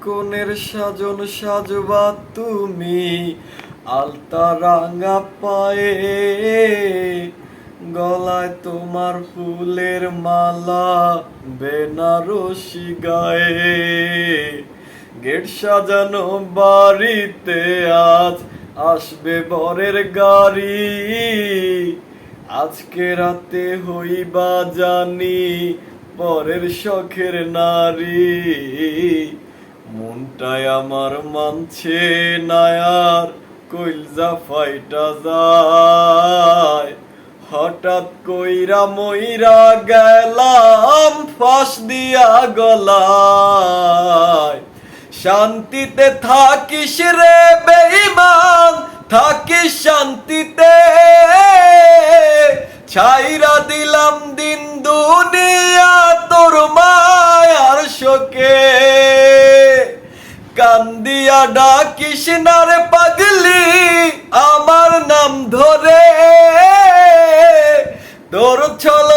কোণের সাজন সাজবা তুমি আলতা রাঙা পায়ে, গলায় তোমার ফুলের মালা বেনারসি গায়ে। গেট সাজানো বাড়িতে আজ আসবে বরের গাড়ি, আজকে রাতে হইবা জানি পরের শখের নারী। মনটাই আমার মানছে না আর, কইলজা ফাইটা যায়, হঠাৎ কইরা মইরা গেলাম ফাঁস দিয়া গলায়। শান্তিতে থাকিস রে বেঈমান, থাকিস শান্তিতে, ছাইরা দিলাম দিন দুনিয়া তোর মায়ার শোকে। কান্দিয়া ডাকিস না রে পাগলি আমার নাম ধরে, তোর ছল